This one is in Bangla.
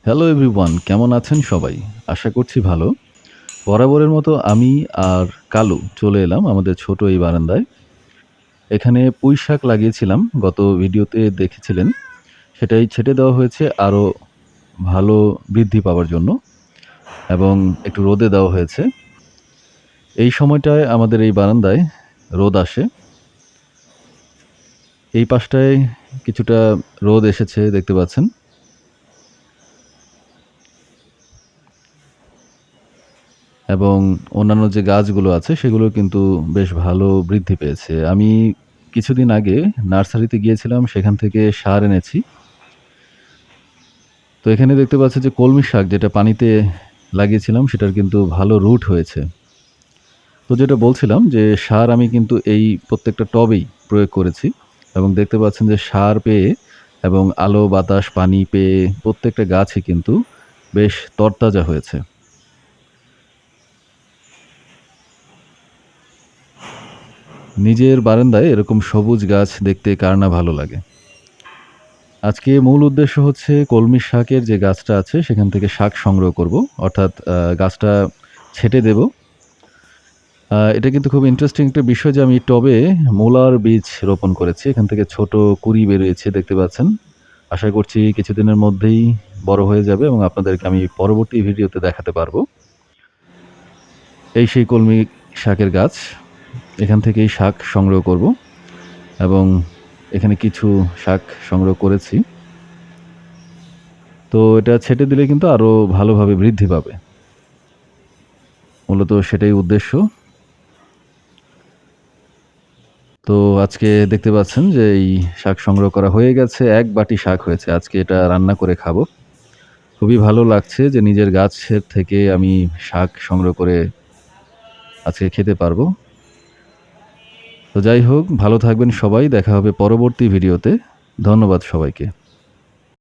হ্যালো এভরিওয়ান, কেমন আছেন সবাই? আশা করছি ভালো। বরাবরের মতো আমি আর কালু চলে এলাম আমাদের ছোট এই বারান্দায়। এখানে পুঁইশাক লাগিয়েছিলাম, গত ভিডিওতে দেখেছিলেন। সেটাই ছেটে দেওয়া হয়েছে আরও ভালো বৃদ্ধি পাওয়ার জন্য এবং একটু রোদে দেওয়া হয়েছে। এই সময়টায় আমাদের এই বারান্দায় রোদ আসে। এই পাশটায় কিছুটা রোদ এসেছে দেখতে পাচ্ছেন। এবং অন্যান্য যে গাছগুলো আছে সেগুলো কিন্তু বেশ ভালো বৃদ্ধি পেয়েছে। আমি কিছুদিন আগে নার্সারিতে গিয়েছিলাম, সেখান থেকে সার এনেছি। তো এখানে দেখতে পাচ্ছি যে কলমি শাক যেটা পানিতে লাগিয়েছিলাম সেটার কিন্তু ভালো রুট হয়েছে। তো যেটা বলছিলাম যে সার আমি কিন্তু এই প্রত্যেকটা টবেই প্রয়োগ করেছি এবং দেখতে পাচ্ছেন যে সার পেয়ে এবং আলো বাতাস পানি পেয়ে প্রত্যেকটা গাছই কিন্তু বেশ তরতাজা হয়েছে। নিজের বারান্দায় এরকম সবুজ গাছ দেখতে কার না ভালো লাগে। আজকে মূল উদ্দেশ্য হচ্ছে কলমি শাকের যে গাছটা আছে সেখান থেকে শাক সংগ্রহ করব। অর্থাৎ গাছটা ছেঁটে দেব। এটা কিন্তু খুব ইন্টারেস্টিং একটা বিষয় যে আমি টবে মূলার বীজ রোপণ করেছি। এখান থেকে ছোট কুঁড়ি বেরিয়েছে দেখতে পাচ্ছেন। আশা করছি কিছুদিনের মধ্যেই বড় হয়ে যাবে এবং আপনাদেরকে আমি পরবর্তী ভিডিওতে দেখাতে পারবো। এই সেই কলমি শাকের গাছ। এখান থেকেই শাক সংগ্রহ করব এবং এখানে কিছু শাক সংগ্রহ করেছি। তো এটা ছেটে দিলে কিন্তু আরো ভালোভাবে বৃদ্ধি পাবে। মূলত সেটাই উদ্দেশ্য। তো আজকে দেখতে পাচ্ছেন যে এই শাক সংগ্রহ করা হয়ে গেছে। ১ বাটি শাক হয়েছে। আজকে এটা রান্না করে খাবো। খুবই ভালো লাগছে যে নিজের গাছের থেকে আমি শাক সংগ্রহ করে আজকে খেতে পারবো। তো যাই হোক, ভালো থাকবেন সবাই। দেখা হবে পরবর্তী ভিডিওতে। ধন্যবাদ সবাইকে।